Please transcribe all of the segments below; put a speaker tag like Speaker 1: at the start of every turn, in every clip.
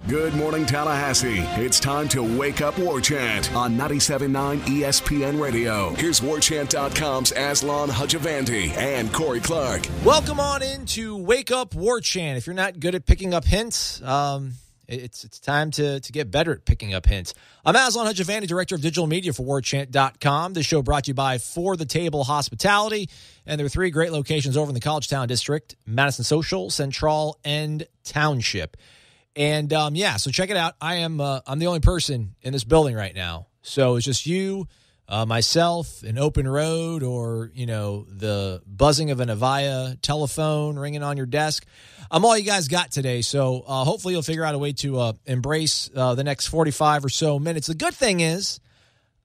Speaker 1: Good morning, Tallahassee. It's time to wake up Warchant on 97.9 ESPN Radio. Here's Warchant.com's Aslan Hajavandi and Corey Clark.
Speaker 2: Welcome on into Wake Up Warchant. If you're not good at picking up hints, it's time to get better at picking up hints. I'm Aslan Hajavandi, Director of Digital Media for Warchant.com. This show brought to you by For the Table Hospitality. And there are 3 great locations over in the College Town District: Madison Social, Central, and Township. And, so check it out. I'm the only person in this building right now. So it's just you, myself, an open road, or, the buzzing of an Avaya telephone ringing on your desk. I'm all you guys got today. So hopefully you'll figure out a way to embrace the next 45 or so minutes. The good thing is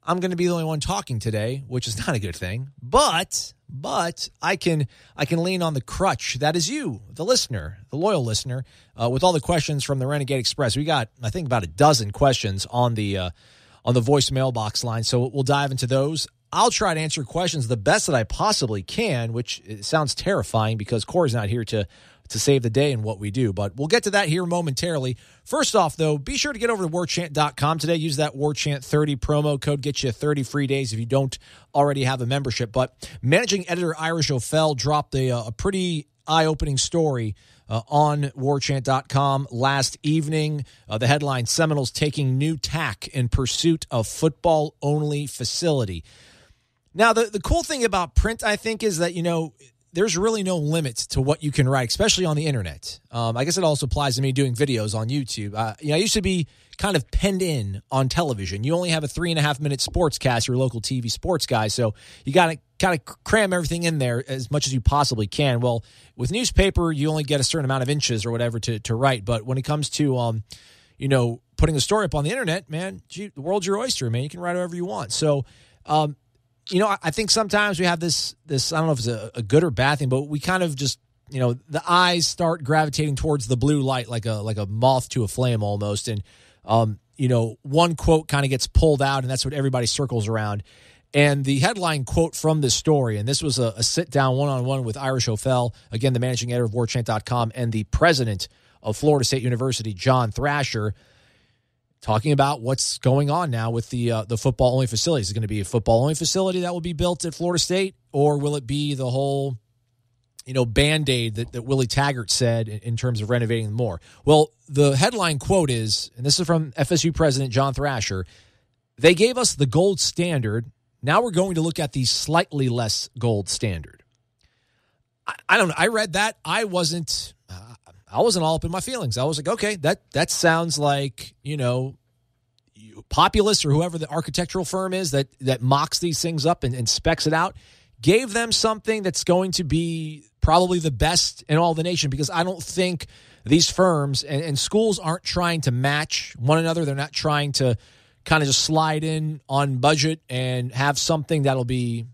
Speaker 2: I'm going to be the only one talking today, which is not a good thing. But I can lean on the crutch. That is you, the listener, the loyal listener, with all the questions from the Renegade Express. We got, I think, about a dozen questions on the voice mailbox line, so we'll dive into those. I'll try to answer questions the best that I possibly can, which sounds terrifying because Corey's not here to save the day in what we do. But we'll get to that here momentarily. First off, though, be sure to get over to warchant.com today. Use that Warchant30 promo code. Get you 30 free days if you don't already have a membership. But managing editor Irish O'Fell dropped a pretty eye-opening story on Warchant.com last evening. The headline, Seminoles taking new tack in pursuit of football-only facility. Now, the cool thing about print, I think, is that, there's really no limit to what you can write, especially on the internet. I guess it also applies to me doing videos on YouTube. I used to be kind of penned in on television. You only have a 3.5-minute sportscast, your local TV sports guy, so you got to kind of cram everything in there as much as you possibly can. Well, with newspaper, you only get a certain amount of inches or whatever to write, but when it comes to, putting a story up on the internet, man, the world's your oyster, man. You can write whatever you want. So, I think sometimes we have this, I don't know if it's a good or bad thing, but we kind of just, the eyes start gravitating towards the blue light like a moth to a flame almost. And, one quote kind of gets pulled out, and that's what everybody circles around. And the headline quote from this story, and this was a sit-down one-on-one with Irish O'Fell, again, the managing editor of Warchant.com, and the president of Florida State University, John Thrasher, talking about what's going on now with the football-only facility. Is it going to be a football-only facility that will be built at Florida State, or will it be the whole, Band-Aid that Willie Taggart said in terms of renovating more? Well, the headline quote is, and this is from FSU President John Thrasher, "They gave us the gold standard. Now we're going to look at the slightly less gold standard." I don't know. I read that. I wasn't all up in my feelings. I was like, okay, that sounds like, Populous or whoever the architectural firm is that mocks these things up and specs it out, gave them something that's going to be probably the best in all the nation, because I don't think these firms and schools aren't trying to match one another. They're not trying to kind of just slide in on budget and have something that'll be,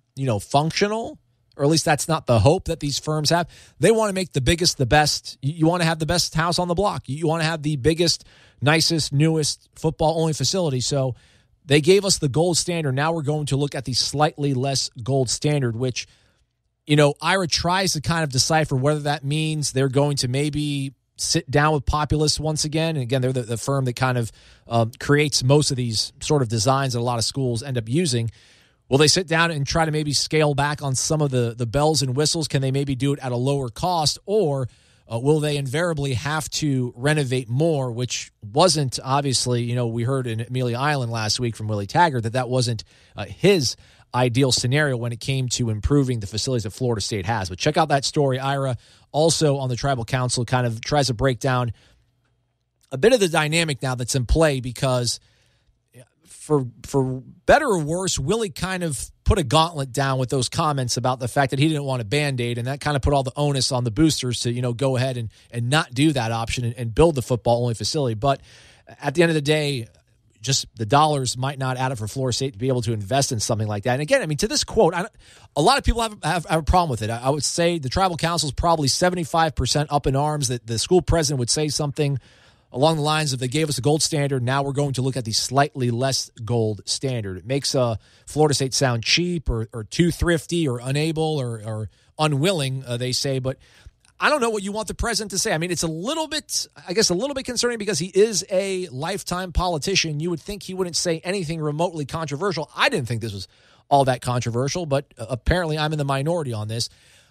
Speaker 2: functional. Or at least that's not the hope that these firms have. They want to make the biggest, the best. You want to have the best house on the block. You want to have the biggest, nicest, newest football-only facility. So they gave us the gold standard. Now we're going to look at the slightly less gold standard, which, Ira tries to kind of decipher whether that means they're going to maybe sit down with Populous once again. And again, they're the firm that kind of creates most of these sort of designs that a lot of schools end up using. Will they sit down and try to maybe scale back on some of the bells and whistles? Can they maybe do it at a lower cost? Or will they invariably have to renovate more, which wasn't, obviously, we heard in Amelia Island last week from Willie Taggart that wasn't his ideal scenario when it came to improving the facilities that Florida State has. But check out that story. Ira, also on the Tribal Council, kind of tries to break down a bit of the dynamic now that's in play, because for better or worse, Willie kind of put a gauntlet down with those comments about the fact that he didn't want a Band-Aid, and that kind of put all the onus on the boosters to, go ahead and not do that option and build the football-only facility. But at the end of the day, just the dollars might not add up for Florida State to be able to invest in something like that. And again, to this quote, a lot of people have a problem with it. I would say the Tribal Council is probably 75% up in arms that the school president would say something along the lines of, they gave us a gold standard, now we're going to look at the slightly less gold standard. It makes Florida State sound cheap or too thrifty or unable or unwilling, they say. But I don't know what you want the president to say. I mean, it's a little bit concerning because he is a lifetime politician. You would think he wouldn't say anything remotely controversial. I didn't think this was all that controversial, but apparently I'm in the minority on this.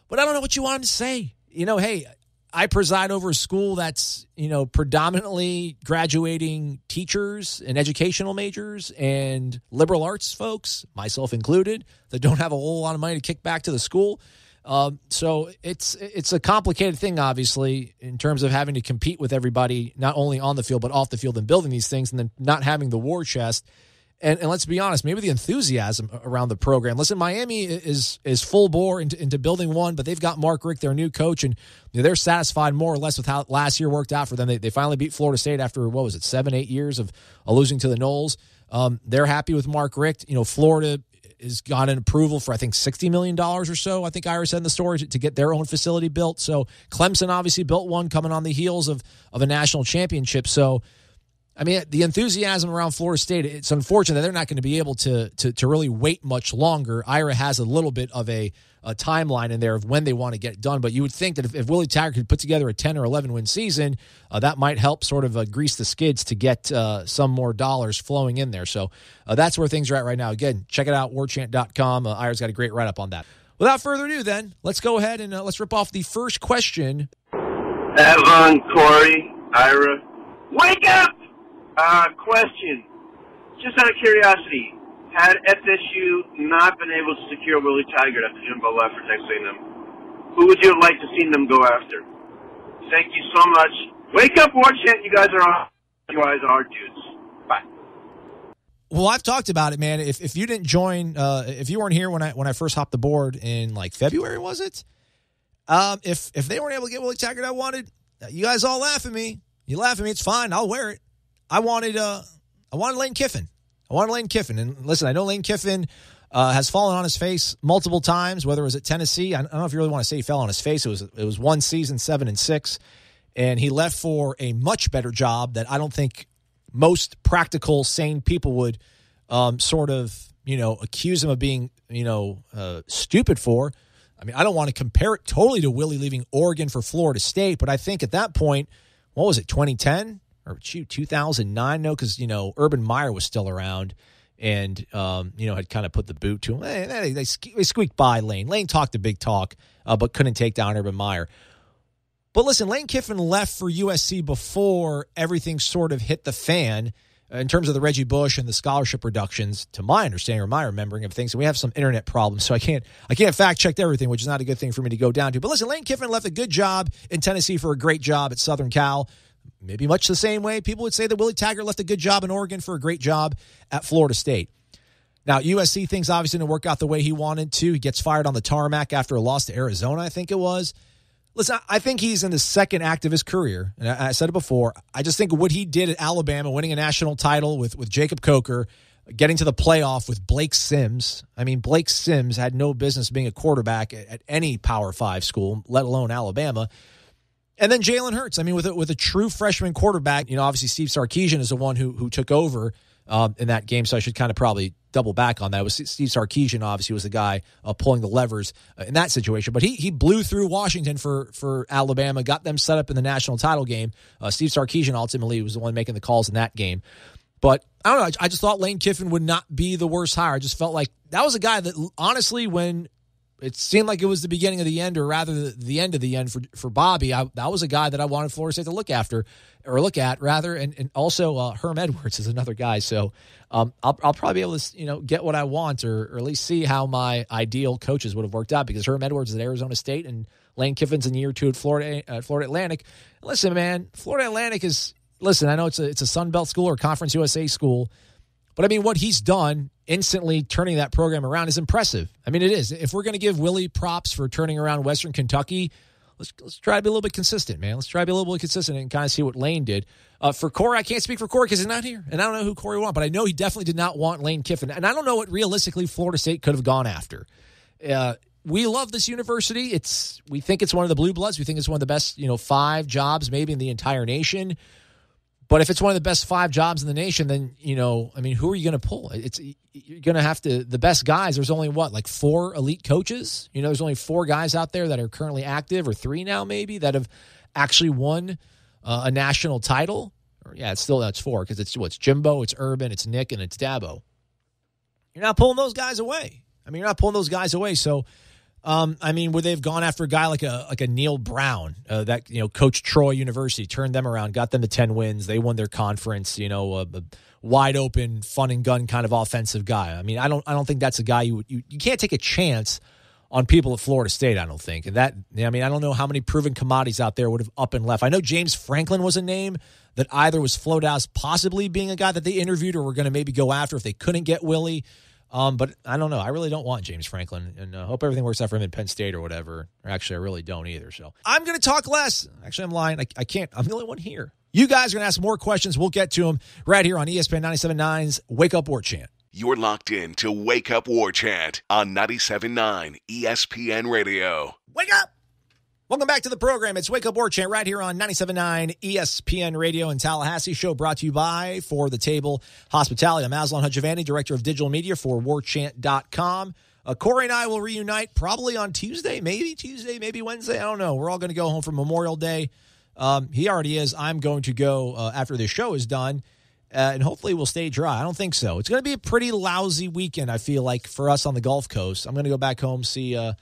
Speaker 2: But I don't know what you want him to say. Hey, I preside over a school that's, predominantly graduating teachers and educational majors and liberal arts folks, myself included, that don't have a whole lot of money to kick back to the school. So it's a complicated thing, obviously, in terms of having to compete with everybody, not only on the field, but off the field and building these things, and then not having the war chest. And let's be honest, maybe the enthusiasm around the program. Listen, Miami is full bore into building one, but they've got Mark Richt, their new coach, and they're satisfied more or less with how last year worked out for them. They finally beat Florida State after, 7-8 years of losing to the Noles. They're happy with Mark Richt. Florida has got an approval for, I think, $60 million or so, I think Ira said in the story, to get their own facility built. So Clemson obviously built one coming on the heels of a national championship. So, I mean, the enthusiasm around Florida State, it's unfortunate that they're not going to be able to really wait much longer. Ira has a little bit of a timeline in there of when they want to get it done. But you would think that if Willie Taggart could put together a 10 or 11-win season, that might help sort of grease the skids to get some more dollars flowing in there. So that's where things are at right now. Again, check it out, warchant.com. Ira's got a great write-up on that. Without further ado, then, let's go ahead and let's rip off the first question.
Speaker 3: Evan, Corey, Ira, wake up! Question. Just out of curiosity, had FSU not been able to secure Willie Taggart after Jimbo left for Texas A&M, who would you have liked to see them go after? Thank you so much. Wake up, Warchant. You guys are on. You guys are dudes. Bye.
Speaker 2: Well, I've talked about it, man. If you didn't join, if you weren't here when I first hopped the board in like February, was it? If they weren't able to get Willie Taggart, I wanted. You guys all laugh at me. You laugh at me. It's fine. I'll wear it. I wanted Lane Kiffin. And listen, I know Lane Kiffin has fallen on his face multiple times, whether it was at Tennessee. I don't know if you really want to say he fell on his face. It was one season, 7-6, and he left for a much better job that I don't think most practical, sane people would sort of, accuse him of being, stupid for. I mean, I don't want to compare it totally to Willie leaving Oregon for Florida State, but I think at that point, what was it, 2010? Or 2009, no, because, Urban Meyer was still around and, had kind of put the boot to him. They squeaked by Lane. Lane talked a big talk, but couldn't take down Urban Meyer. But listen, Lane Kiffin left for USC before everything sort of hit the fan in terms of the Reggie Bush and the scholarship reductions, to my understanding or my remembering of things. And we have some internet problems, so I can't fact check everything, which is not a good thing for me to go down to. But listen, Lane Kiffin left a good job in Tennessee for a great job at Southern Cal. Maybe much the same way people would say that Willie Taggart left a good job in Oregon for a great job at Florida State. Now, USC things obviously didn't work out the way he wanted to. He gets fired on the tarmac after a loss to Arizona, I think it was. Listen, I think he's in the second act of his career. And I said it before. I just think what he did at Alabama, winning a national title with Jacob Coker, getting to the playoff with Blake Sims. I mean, Blake Sims had no business being a quarterback at any Power 5 school, let alone Alabama. And then Jalen Hurts. I mean, with a true freshman quarterback, obviously Steve Sarkisian is the one who took over in that game, so I should kind of probably double back on that. It was Steve Sarkisian, obviously, was the guy pulling the levers in that situation. But he blew through Washington for Alabama, got them set up in the national title game. Steve Sarkisian ultimately was the one making the calls in that game. But I don't know. I just thought Lane Kiffin would not be the worst hire. I just felt like that was a guy that, honestly, when it seemed like it was the beginning of the end, or rather the end of the end for Bobby, that was a guy that I wanted Florida State to look at, and also Herm Edwards is another guy. So I'll probably be able to get what I want, or at least see how my ideal coaches would have worked out, because Herm Edwards is at Arizona State and Lane Kiffin's in year 2 at Florida Atlantic. Listen, man, Florida Atlantic is. Listen, I know it's a Sun Belt school or Conference USA school, but I mean, what he's done instantly turning that program around is impressive. I mean, it is. If we're going to give Willie props for turning around Western Kentucky, let's try to be a little bit consistent, man. Let's try to be a little bit consistent and kind of see what Lane did. For Corey, I can't speak for Corey because he's not here, and I don't know who Corey wanted, but I know he definitely did not want Lane Kiffin, and I don't know what realistically Florida State could have gone after. We love this university. We think it's one of the blue bloods. We think it's one of the best, 5 jobs maybe in the entire nation. But if it's one of the best 5 jobs in the nation, then, who are you going to pull? You're going to have to, the best guys, there's only 4 elite coaches? There's only 4 guys out there that are currently active, or 3 now maybe, that have actually won a national title. That's 4, because it's Jimbo, it's Urban, it's Nick, and it's Dabo. You're not pulling those guys away. So, would they have gone after a guy like a Neil Brown that coached Troy University, turned them around, got them to 10 wins, they won their conference, a wide open, fun and gun kind of offensive guy. I don't think that's a guy you can't take a chance on people at Florida State. I don't think, and that I don't know how many proven commodities out there would have up and left. I know James Franklin was a name that either was floated out as possibly being a guy that they interviewed or were going to maybe go after if they couldn't get Willie. But I don't know. I really don't want James Franklin, and hope everything works out for him in Penn State or whatever. Or actually, I really don't either. So I'm going to talk less. Actually, I'm lying. I can't. I'm the only one here. You guys are going to ask more questions. We'll get to them right here on ESPN 97.9's Wake Up Warchant.
Speaker 1: You're locked in to Wake Up Warchant on 97.9 ESPN Radio.
Speaker 2: Wake up! Welcome back to the program. It's Wake Up Warchant right here on 97.9 ESPN Radio in Tallahassee. Show brought to you by For the Table Hospitality. I'm Aslan Hajavani, Director of Digital Media for Warchant.com. Corey and I will reunite probably on Tuesday, maybe Wednesday. I don't know. We're all going to go home for Memorial Day. He already is. I'm going to go after the show is done, and hopefully we'll stay dry. I don't think so. It's going to be a pretty lousy weekend, I feel like, for us on the Gulf Coast. I'm going to go back home, see the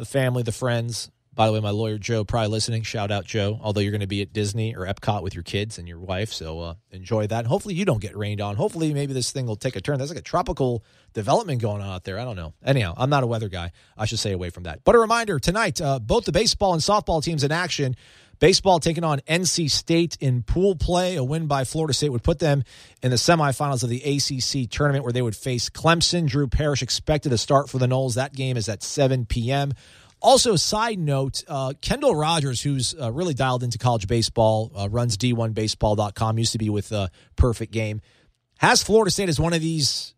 Speaker 2: family, the friends. By the way, my lawyer, Joe, probably listening. Shout out, Joe. Although you're going to be at Disney or Epcot with your kids and your wife, so enjoy that. Hopefully you don't get rained on. Hopefully maybe this thing will take a turn. There's like a tropical development going on out there. I don't know. Anyhow, I'm not a weather guy. I should stay away from that. But a reminder, tonight, both the baseball and softball teams in action. Baseball taking on NC State in pool play. A win by Florida State would put them in the semifinals of the ACC tournament where they would face Clemson. Drew Parrish expected to start for the Noles. That game is at 7 p.m. Also, side note, Kendall Rogers, who's really dialed into college baseball, runs D1Baseball.com, used to be with Perfect Game, has Florida State as one of these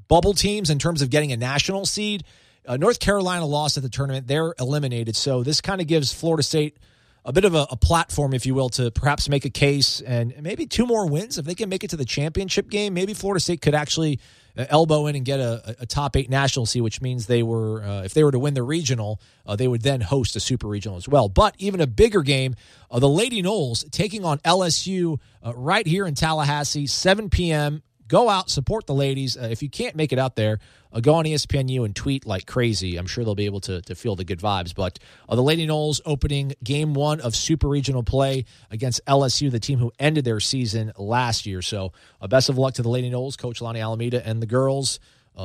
Speaker 2: bubble teams in terms of getting a national seed. North Carolina lost at the tournament. They're eliminated. So this kind of gives Florida State a bit of a platform, if you will, to perhaps make a case and maybe 2 more wins. If they can make it to the championship game, maybe Florida State could actually elbow in and get a top 8 national seed, which means they were, if they were to win the regional, they would then host a super regional as well. But even a bigger game, the Lady Noles taking on LSU right here in Tallahassee, 7 p.m. Go out, support the ladies. If you can't make it out there, go on ESPNU and tweet like crazy. I'm sure they'll be able to feel the good vibes. But the Lady Noles opening game 1 of Super Regional play against LSU, the team who ended their season last year. So best of luck to the Lady Noles, Coach Lonnie Alameda, and the girls.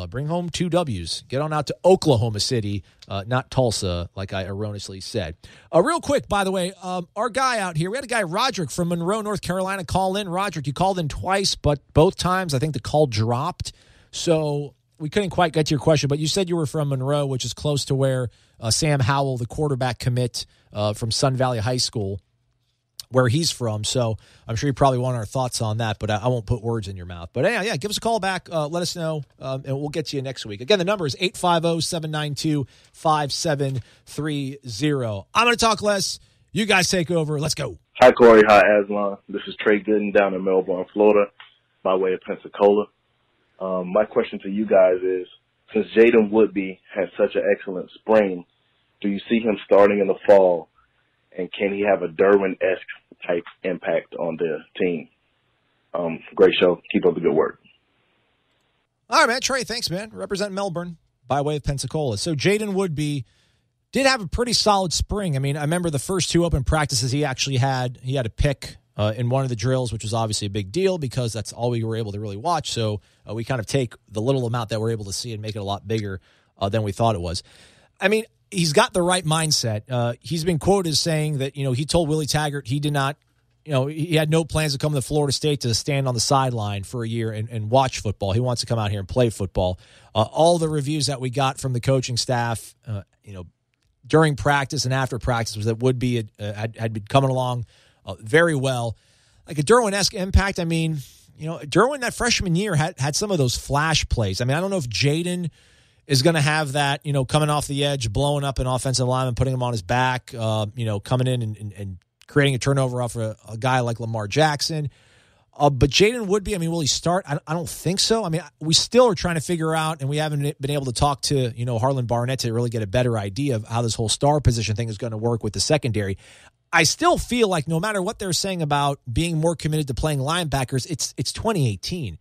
Speaker 2: Bring home 2 W's. Get on out to Oklahoma City, not Tulsa, like I erroneously said. Real quick, by the way, our guy out here, we had a guy, Roderick, from Monroe, North Carolina, call in. Roderick, you called in twice, but both times I think the call dropped. So we couldn't quite get to your question, but you said you were from Monroe, which is close to where Sam Howell, the quarterback commit from Sun Valley High School, where he's from. So I'm sure you probably want our thoughts on that, but I won't put words in your mouth. But yeah, give us a call back. Let us know, and we'll get to you next week. Again, the number is 850-792-5730. I'm going to talk less. You guys take over. Let's go.
Speaker 4: Hi, Corey. Hi, Aslan. This is Trey Gooden down in Melbourne, Florida, by way of Pensacola. My question to you guys is, since Jaden Woodbey had such an excellent spring, do you see him starting in the fall, and can he have a Derwin-esque type impact on the team? Great show. Keep up the good work.
Speaker 2: All right, man. Trey, thanks, man. Represent Melbourne by way of Pensacola. So Jaden Woodbey did have a pretty solid spring. I mean, I remember the first 2 open practices he actually had. He had a pick in one of the drills, which was obviously a big deal because that's all we were able to really watch. So we kind of take the little amount that we're able to see and make it a lot bigger than we thought it was. I mean, he's got the right mindset. He's been quoted as saying that, he told Willie Taggart he did not, he had no plans to come to Florida State to stand on the sideline for a year and watch football. He wants to come out here and play football. All the reviews that we got from the coaching staff, during practice and after practice was that Woodbey had been coming along very well. Like a Derwin-esque impact, I mean, Derwin that freshman year had some of those flash plays. I mean, I don't know if Jaden is going to have that, coming off the edge, blowing up an offensive lineman, putting him on his back, coming in and creating a turnover off a guy like Lamar Jackson. But Jaden Woodbey, I mean, will he start? I don't think so. I mean, we still are trying to figure out, and we haven't been able to talk to, Harlan Barnett to really get a better idea of how this whole star position thing is going to work with the secondary. I still feel like no matter what they're saying about being more committed to playing linebackers, it's 2018.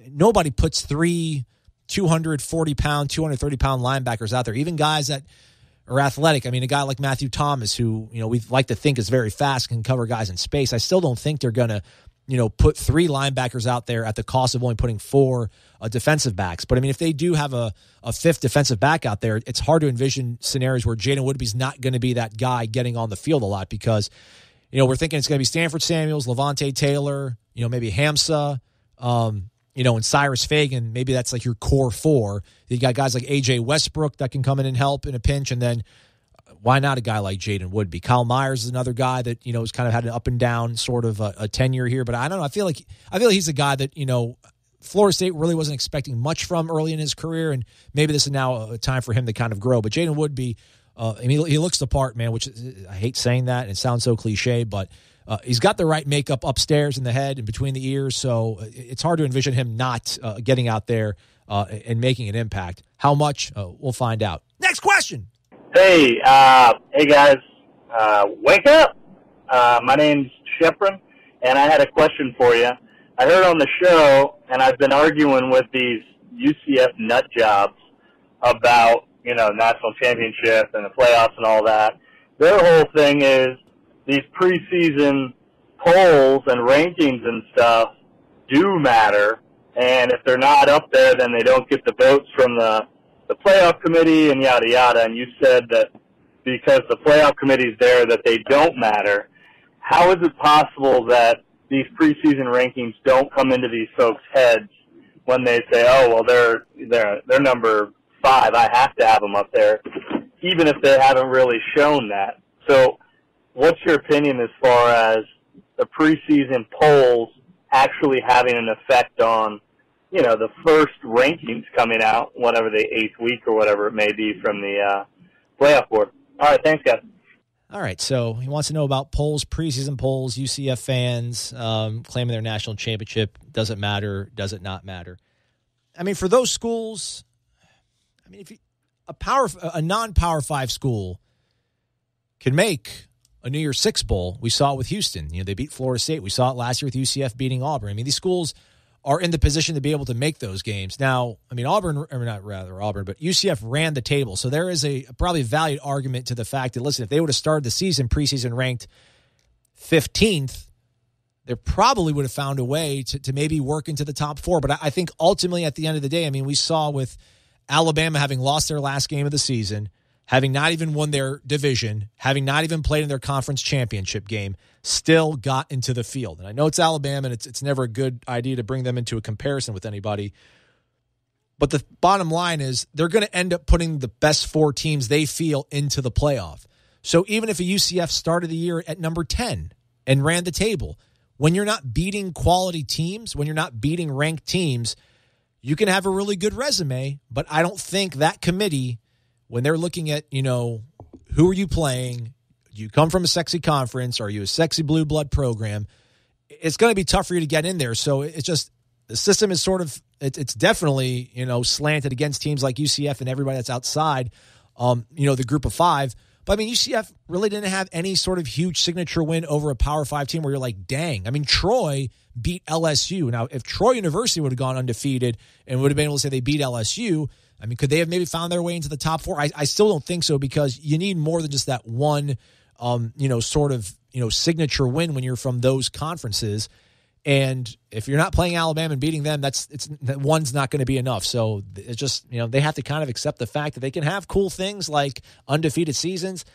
Speaker 2: Nobody puts 3 240-pound, 230-pound linebackers out there, even guys that are athletic. I mean, a guy like Matthew Thomas, who, we like to think is very fast, can cover guys in space. I still don't think they're going to, put 3 linebackers out there at the cost of only putting 4 defensive backs. But, I mean, if they do have a 5th defensive back out there, it's hard to envision scenarios where Jaden Woodbey's not going to be that guy getting on the field a lot because, we're thinking it's going to be Stanford Samuels, Levante Taylor, maybe Hamza, and Cyrus Fagan. Maybe that's like your core 4. You got guys like A.J. Westbrook that can come in and help in a pinch, and then why not a guy like Jaden Woodbey? Kyle Myers is another guy that, has kind of had an up and down sort of a tenure here. But I don't know. I feel like he's a guy that, Florida State really wasn't expecting much from early in his career, and maybe this is now a time for him to kind of grow. But Jaden Woodbey, he looks the part, man, which I hate saying that, and it sounds so cliche, but he's got the right makeup upstairs in the head and between the ears, so it's hard to envision him not getting out there and making an impact. How much? We'll find out. Next question.
Speaker 5: Hey guys, wake up. My name's Shepron, and I had a question for you. I heard on the show, and I've been arguing with these UCF nut jobs about, national championship and the playoffs and all that. Their whole thing is these preseason polls and rankings and stuff do matter, and if they're not up there, then they don't get the votes from the playoff committee and yada yada. And you said that because the playoff committee's there that they don't matter. How is it possible that these preseason rankings don't come into these folks' heads when they say, "Oh, well, they're number 5. I have to have them up there," even if they haven't really shown that? So, what's your opinion as far as the preseason polls actually having an effect on, the first rankings coming out, whatever the 8th week or whatever it may be from the playoff board? All right, thanks, guys.
Speaker 2: All right, so he wants to know about polls, preseason polls, UCF fans claiming their national championship. Does it matter? Does it not matter? I mean, for those schools, if a non-Power 5 school can make a New Year's Six bowl, we saw it with Houston. They beat Florida State. We saw it last year with UCF beating Auburn. I mean, these schools are in the position to be able to make those games. Now, I mean, Auburn, but UCF ran the table. So there is a probably valued argument to the fact that, listen, if they would have started the preseason ranked 15th, they probably would have found a way to maybe work into the top 4. But I think ultimately at the end of the day, I mean, we saw with Alabama having lost their last game of the season, having not even won their division, having not even played in their conference championship game, still got into the field. And I know it's Alabama, and it's never a good idea to bring them into a comparison with anybody. But the bottom line is they're going to end up putting the best 4 teams they feel into the playoff. So even if a UCF started the year at number 10 and ran the table, when you're not beating quality teams, when you're not beating ranked teams, you can have a really good resume, but I don't think that committee, when they're looking at, who are you playing? Do you come from a sexy conference? Are you a sexy blue blood program? It's going to be tough for you to get in there. So it's just, the system is sort of, it's definitely, slanted against teams like UCF and everybody that's outside, the group of 5. But I mean, UCF really didn't have any sort of huge signature win over a Power 5 team where you're like, dang. I mean, Troy beat LSU. Now, if Troy University would have gone undefeated and would have been able to say they beat LSU, I mean, could they have maybe found their way into the top 4? I still don't think so, because you need more than just that one, signature win when you're from those conferences. And if you're not playing Alabama and beating them, that one's not going to be enough. So it's just, they have to kind of accept the fact that they can have cool things like undefeated seasons.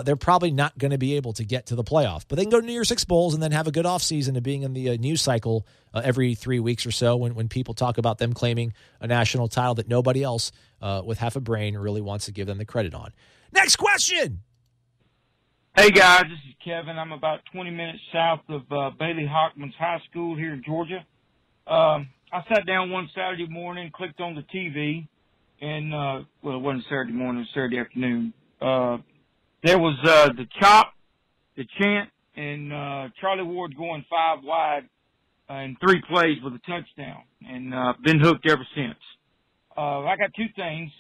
Speaker 2: They're probably not going to be able to get to the playoff, but they can go to New Year's Six bowls and then have a good offseason of being in the news cycle every 3 weeks or so when people talk about them claiming a national title that nobody else with half a brain really wants to give them the credit on. Next question.
Speaker 6: Hey, guys, this is Kevin. I'm about 20 minutes south of Bailey Hockman's High School here in Georgia. I sat down one Saturday morning, clicked on the TV, and, it wasn't Saturday morning, it was Saturday afternoon. There was the chop, the chant, and Charlie Ward going 5 wide in 3 plays with a touchdown, and been hooked ever since. I got 2 things.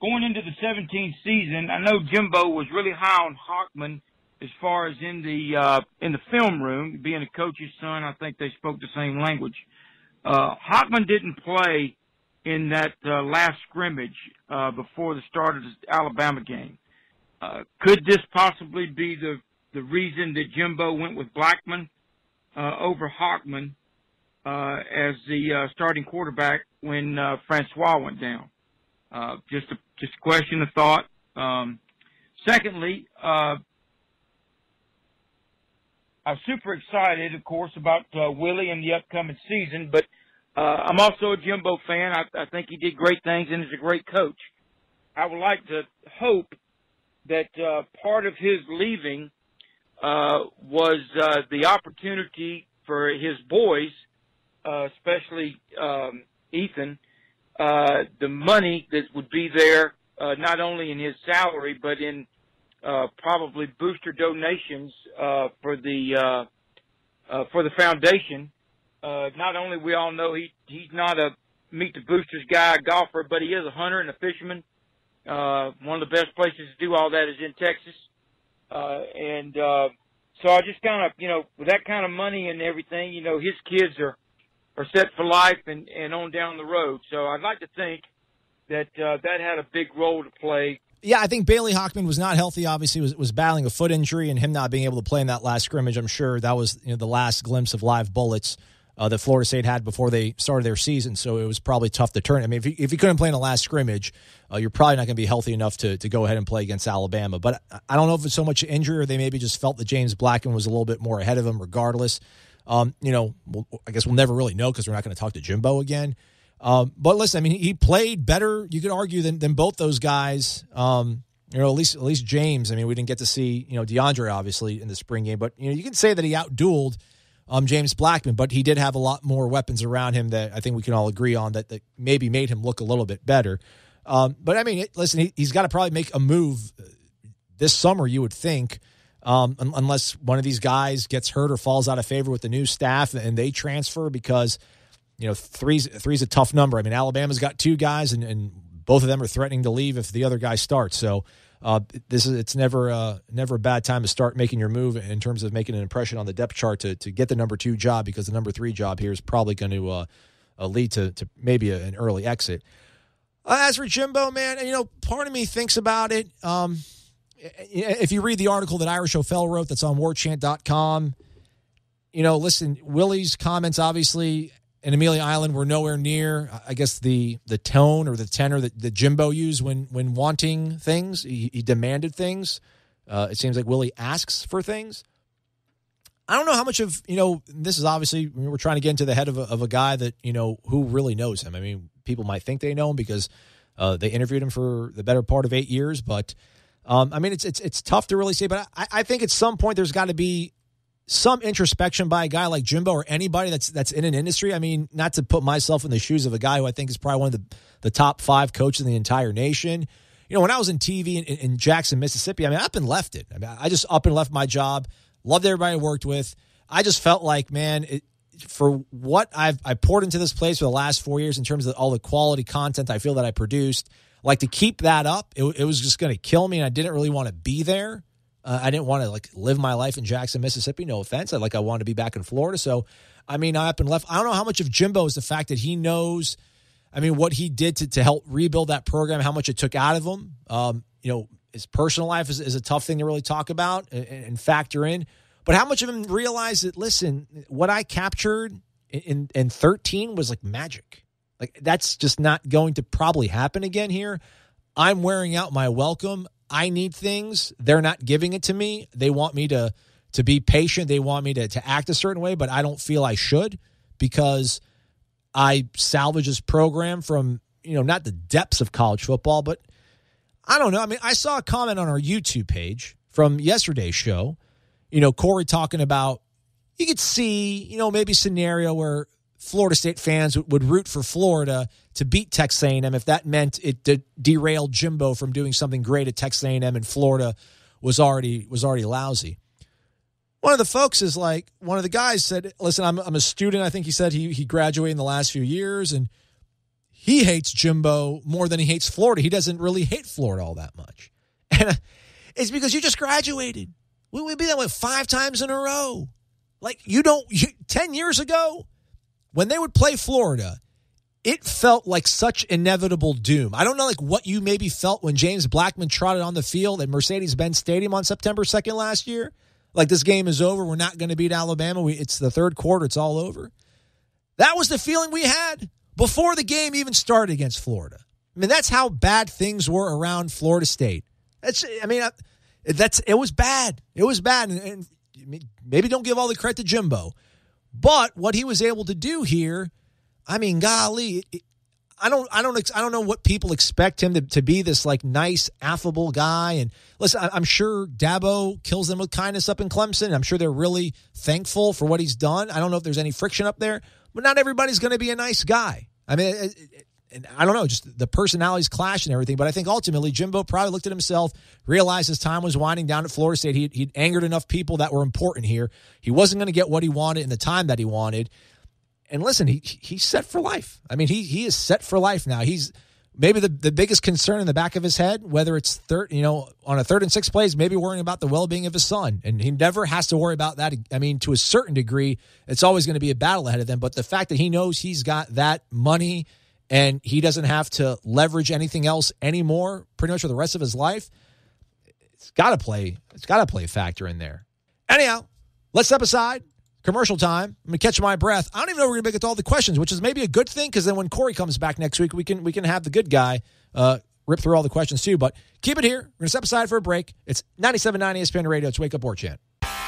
Speaker 6: Going into the 17th season, I know Jimbo was really high on Hockman as far as in the film room. Being a coach's son, I think they spoke the same language. Hockman didn't play in that last scrimmage before the start of the Alabama game. Could this possibly be the reason that Jimbo went with Blackman over Hockman as the starting quarterback when Francois went down? Just a question of thought. Secondly, I'm super excited, of course, about Willie and the upcoming season, but I'm also a Jimbo fan. I think he did great things and is a great coach. I would like to hope that part of his leaving was the opportunity for his boys, especially Ethan, the money that would be there, not only in his salary, but in probably booster donations for the foundation. Not only we all know he's not a meet the boosters guy, a golfer, but he is a hunter and a fisherman. One of the best places to do all that is in Texas. So I just kind of, with that kind of money and everything, his kids are set for life and on down the road. So I'd like to think that that had a big role to play.
Speaker 2: Yeah, I think Bailey Hockman was not healthy. Obviously, was battling a foot injury, and him not being able to play in that last scrimmage, I'm sure that was the last glimpse of live bullets that Florida State had before they started their season. So it was probably tough to turn. I mean, if you couldn't play in the last scrimmage, you're probably not going to be healthy enough to go ahead and play against Alabama. But I don't know if it's so much injury or they maybe just felt that James Blackman was a little bit more ahead of him regardless. I guess we'll never really know because we're not going to talk to Jimbo again. But listen, I mean, he played better, you could argue, than both those guys. At least James. I mean, we didn't get to see, DeAndre obviously in the spring game, but you can say that he outdueled James Blackman, but he did have a lot more weapons around him that I think we can all agree on that maybe made him look a little bit better. But I mean, listen, he's got to probably make a move this summer, you would think, unless one of these guys gets hurt or falls out of favor with the new staff and they transfer because, three's a tough number. I mean, Alabama's got 2 guys and both of them are threatening to leave if the other guy starts. So it's never a bad time to start making your move in terms of making an impression on the depth chart to get the number 2 job, because the number 3 job here is probably going to lead to maybe an early exit. As for Jimbo, man, part of me thinks about it. If you read the article that Irish O'Fell wrote that's on warchant.com, listen, Willie's comments obviously in Amelia Island were nowhere near, I guess, the tone or the tenor that Jimbo used when wanting things. He demanded things. It seems like Willie asks for things. I don't know how much of, this is obviously, we're trying to get into the head of a guy that, who really knows him. I mean, people might think they know him because they interviewed him for the better part of 8 years. But, I mean, it's tough to really say. But I think at some point there's got to be some introspection by a guy like Jimbo or anybody that's in an industry. I mean, not to put myself in the shoes of a guy who I think is probably one of the top 5 coaches in the entire nation. When I was in TV in Jackson, Mississippi, I mean, I up and left it. I mean, I just up and left my job. Loved everybody I worked with. I just felt like, man, for what I poured into this place for the last 4 years in terms of all the quality content I feel that I produced, like to keep that up, it was just going to kill me, and I didn't really want to be there. I didn't want to live my life in Jackson, Mississippi. No offense. I wanted to be back in Florida. So, I mean, I up and left. I don't know how much of Jimbo is the fact that he knows, I mean, what he did to help rebuild that program, how much it took out of him. His personal life is a tough thing to really talk about and factor in. But how much of him realized that, listen, what I captured in 13 was like magic. Like, that's just not going to probably happen again here. I'm wearing out my welcome. I need things. They're not giving it to me. They want me to be patient. They want me to act a certain way, but I don't feel I should because I salvage this program from, not the depths of college football, but I don't know. I mean, I saw a comment on our YouTube page from yesterday's show, Corey talking about, you could see, maybe a scenario where Florida State fans would root for Florida to beat Texas A&M if that meant it derailed Jimbo from doing something great at Texas A&M and Florida was already lousy. one of the folks is like, one of the guys said, listen, I'm a student. I think he said he graduated in the last few years, and he hates Jimbo more than he hates Florida. He doesn't really hate Florida all that much. And it's because you just graduated. We'd be that way 5 times in a row. Like, 10 years ago, when they would play Florida, it felt like such inevitable doom. I don't know like what you maybe felt when James Blackman trotted on the field at Mercedes-Benz Stadium on September 2nd last year. Like, this game is over. We're not going to beat Alabama. It's the third quarter. It's all over. That was the feeling we had before the game even started against Florida. I mean, that's how bad things were around Florida State. It was bad. It was bad. And maybe don't give all the credit to Jimbo. But what he was able to do here, I mean, golly, I don't know what people expect him to be, this like nice, affable guy. And listen, I'm sure Dabo kills them with kindness up in Clemson. I'm sure they're really thankful for what he's done. I don't know if there's any friction up there, but not everybody's going to be a nice guy. I mean, and I don't know, just the personalities clash and everything. But I think ultimately Jimbo probably looked at himself, realized his time was winding down at Florida State. He'd angered enough people that were important here. He wasn't going to get what he wanted in the time that he wanted. And listen, he's set for life. I mean, he is set for life now. He's maybe the biggest concern in the back of his head, whether it's on a 3rd and 6 plays, maybe worrying about the well-being of his son. And he never has to worry about that. I mean, to a certain degree, it's always going to be a battle ahead of them. But the fact that he knows he's got that money and he doesn't have to leverage anything else anymore pretty much for the rest of his life, it's got to play a factor in there. Anyhow, let's step aside. Commercial time. I'm going to catch my breath. I don't even know if we're going to make it to all the questions, which is maybe a good thing, because then when Corey comes back next week, we can have the good guy rip through all the questions too. But keep it here. We're going to step aside for a break. It's 97.9 ESPN Radio. It's Wake Up Warchant.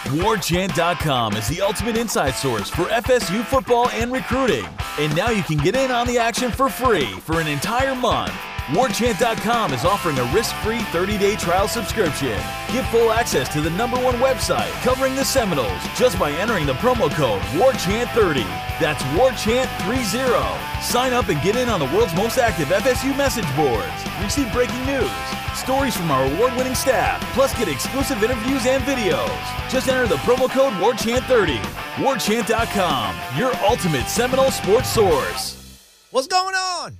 Speaker 7: Warchant.com is the ultimate inside source for FSU football and recruiting. And now you can get in on the action for free for an entire month. Warchant.com is offering a risk-free 30-day trial subscription. Get full access to the #1 website covering the Seminoles just by entering the promo code WARCHANT30. That's WARCHANT30. Sign up and get in on the world's most active FSU message boards. Receive breaking news, stories from our award-winning staff, plus get exclusive interviews and videos. Just enter the promo code WARCHANT30. Warchant.com, your ultimate Seminole sports source.
Speaker 2: What's going on?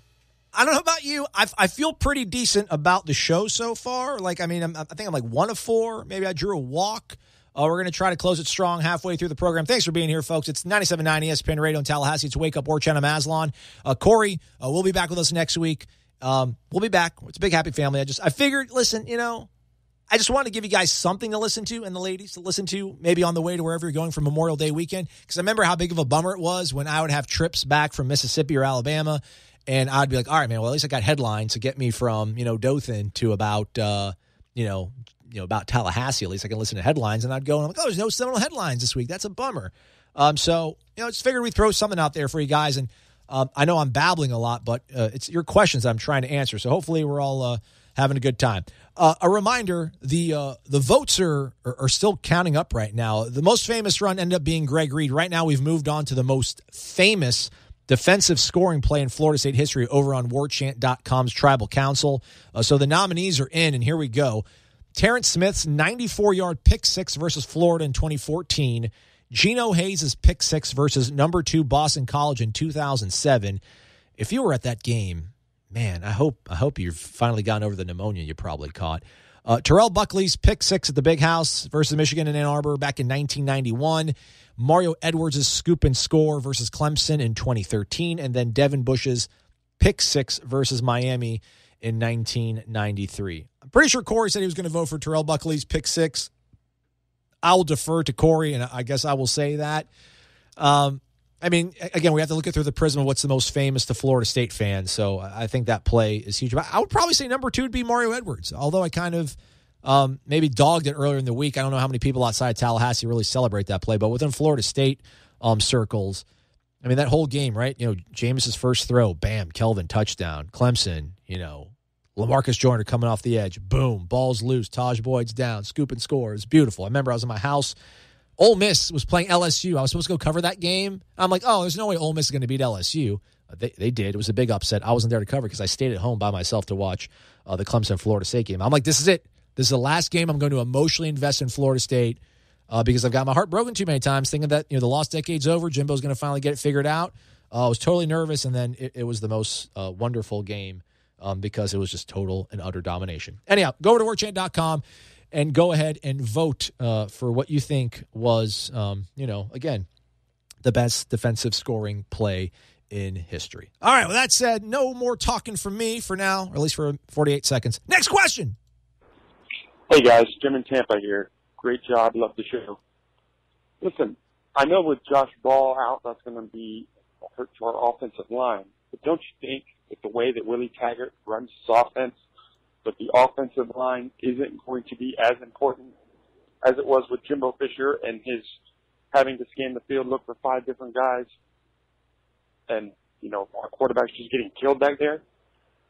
Speaker 2: I don't know about you. I feel pretty decent about the show so far. Like, I mean, I think I'm like 1 of 4. Maybe I drew a walk. We're going to try to close it strong halfway through the program. Thanks for being here, folks. It's 97.9 ESPN Radio in Tallahassee. It's Wake Up Warchant. I'm Aslan. Corey will be back with us next week. We'll be back. It's a big, happy family. I figured, listen, I just wanted to give you guys something to listen to, and the ladies to listen to, maybe on the way to wherever you're going for Memorial Day weekend. Because I remember how big of a bummer it was when I would have trips back from Mississippi or Alabama, and I'd be like, all right, man, well, at least I got headlines to get me from, Dothan to about, about Tallahassee. At least I can listen to headlines. And I'd go, and I'm like, oh, there's no Seminole headlines this week. That's a bummer. Just figured we'd throw something out there for you guys. And I know I'm babbling a lot, but it's your questions I'm trying to answer. So hopefully we're all having a good time. A reminder, the votes are still counting up right now. The most famous run ended up being Greg Reed. Right now we've moved on to the most famous defensive scoring play in Florida State history over on Warchant.com's Tribal Council. So the nominees are in, and here we go. Terrence Smith's 94-yard pick six versus Florida in 2014. Geno Hayes' pick six versus number 2 Boston College in 2007. If you were at that game, man, I hope you've finally gotten over the pneumonia you probably caught. Terrell Buckley's pick six at the Big House versus Michigan and Ann Arbor back in 1991. Mario Edwards' scoop and score versus Clemson in 2013. And then Devin Bush's pick six versus Miami in 1993. I'm pretty sure Corey said he was going to vote for Terrell Buckley's pick six. I will defer to Corey, and I guess I will say that. Again, we have to look at through the prism of what's the most famous to Florida State fans, so I think that play is huge. I would probably say number 2 would be Mario Edwards, although I kind of maybe dogged it earlier in the week. I don't know how many people outside Tallahassee really celebrate that play, but within Florida State circles, I mean, that whole game, right? Jameis's first throw, bam, Kelvin, touchdown. Clemson, LaMarcus Joyner coming off the edge, boom, ball's loose, Taj Boyd's down, scoop and score. It's beautiful. I remember I was in my house. Ole Miss was playing LSU. I was supposed to go cover that game. I'm like, oh, there's no way Ole Miss is going to beat LSU. They did. It was a big upset. I wasn't there to cover because I stayed at home by myself to watch the Clemson-Florida State game. I'm like, this is it. This is the last game I'm going to emotionally invest in Florida State. because I've got my heart broken too many times thinking that the lost decade's over. Jimbo's going to finally get it figured out. I was totally nervous, and then it was the most wonderful game because it was just total and utter domination. Anyhow, go over to warchant.com and go ahead and vote for what you think was, again, the best defensive scoring play in history. All right, with that said, no more talking from me for now, or at least for 48 seconds. Next question.
Speaker 8: Hey, guys. Jim in Tampa here. Great job. Love the show. Listen, I know with Josh Ball out, that's going to be a hurt to our offensive line. But don't you think with the way that Willie Taggart runs his offense, that the offensive line isn't going to be as important as it was with Jimbo Fisher and his having to scan the field, look for 5 different guys, and, our quarterback's just getting killed back there?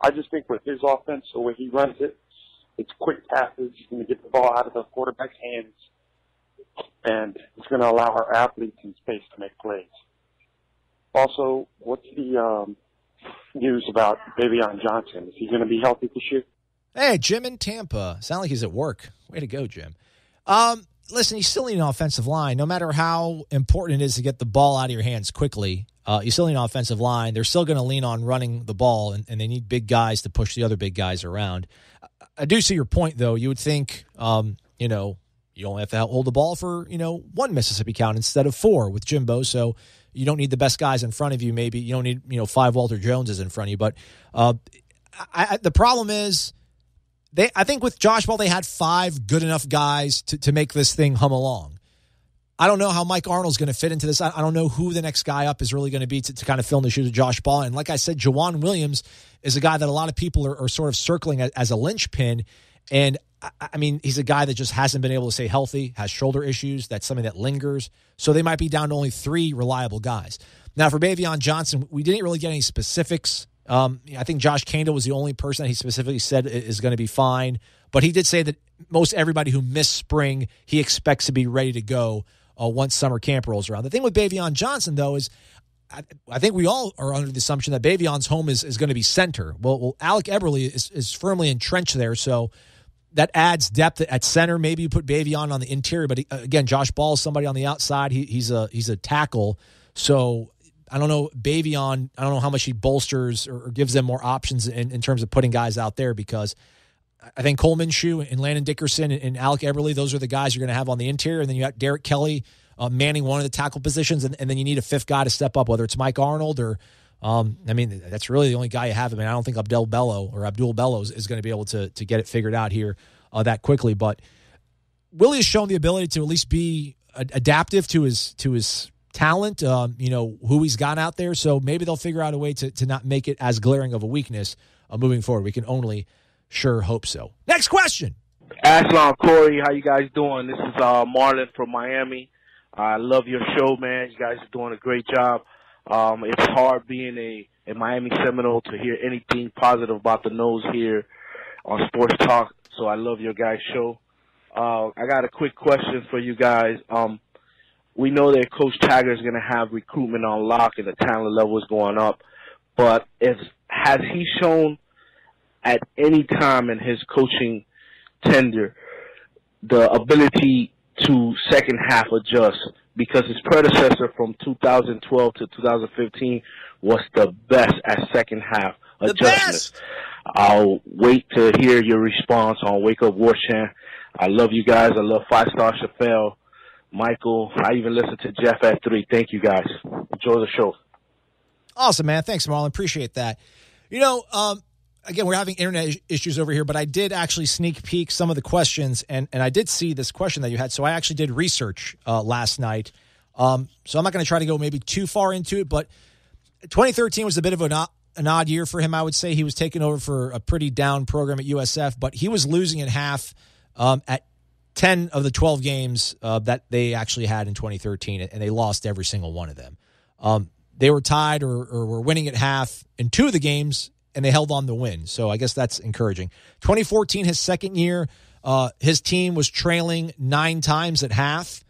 Speaker 8: I just think with his offense, the way he runs it, it's quick passes. He's going to get the ball out of the quarterback's hands, and it's going to allow our athletes in space to make plays. Also, what's the news about Bavion Johnson? Is he going to be healthy this year?
Speaker 2: Hey, Jim in Tampa. Sound like he's at work. Way to go, Jim. Listen, you still need an offensive line. No matter how important it is to get the ball out of your hands quickly, you still need an offensive line. They're still going to lean on running the ball, and they need big guys to push the other big guys around. I do see your point, though. You would think, you only have to hold the ball for, 1 Mississippi count instead of 4 with Jimbo, so you don't need the best guys in front of you. Maybe you don't need, 5 Walter Joneses in front of you. But the problem is, I think with Josh Ball, they had 5 good enough guys to make this thing hum along. I don't know how Mike Arnold's going to fit into this. I don't know who the next guy up is really going to be to kind of fill in the shoes of Josh Ball. And like I said, Jawan Williams is a guy that a lot of people are sort of circling as a linchpin. And, I mean, he's a guy that just hasn't been able to stay healthy, has shoulder issues. That's something that lingers. So they might be down to only 3 reliable guys. Now, for Bavion Johnson, we didn't really get any specifics. I think Josh Kandel was the only person that he specifically said is going to be fine. But he did say that most everybody who missed spring, he expects to be ready to go once summer camp rolls around. The thing with Bavion Johnson, though, is I think we all are under the assumption that Bavion's home is going to be center. Well, Alec Eberle is firmly entrenched there, so that adds depth at center. Maybe you put Bavion on the interior, but again, Josh Ball is somebody on the outside. He's a tackle, so I don't know, Bavion, I don't know how much he bolsters or gives them more options in terms of putting guys out there, because I think Coleman Minshew and Landon Dickerson and Alec Eberle, those are the guys you're going to have on the interior. And then you got Derek Kelly manning one of the tackle positions, and then you need a 5th guy to step up, whether it's Mike Arnold or, that's really the only guy you have. I mean, I don't think Abdul Bello is going to be able to get it figured out here that quickly. Willie has shown the ability to at least be adaptive to his talent, who he's got out there. So maybe they'll figure out a way to not make it as glaring of a weakness moving forward. We can only sure hope so. Next question.
Speaker 9: Aslan, Corey, how you guys doing? This is Marlon from Miami. I love your show, man. You guys are doing a great job. It's hard being a Miami Seminole to hear anything positive about the Noles here on Sports Talk, so I love your guys' show. I got a quick question for you guys. We know that Coach Taggart is going to have recruitment on lock and the talent level is going up, but has he shown at any time in his coaching tenure the ability to second half adjust? Because his predecessor from 2012 to 2015 was the best at second half adjustments. I'll wait to hear your response on Wake Up Warchant. I love you guys. I love 5-Star Chappelle, Michael. I even listen to Jeff at 3. Thank you guys. Enjoy the show.
Speaker 2: Awesome, man. Thanks, Marlon. Appreciate that. Again, we're having internet issues over here, but I did actually sneak peek some of the questions, and I did see this question that you had, so I actually did research last night. So I'm not going to try to go maybe too far into it, but 2013 was a bit of an odd year for him, I would say. He was taking over for a pretty down program at USF, but he was losing in half at 10 of the 12 games that they actually had in 2013, and they lost every single one of them. They were tied or were winning at half in 2 of the games, and they held on to win. So I guess that's encouraging. 2014, his second year, his team was trailing 9 times at half.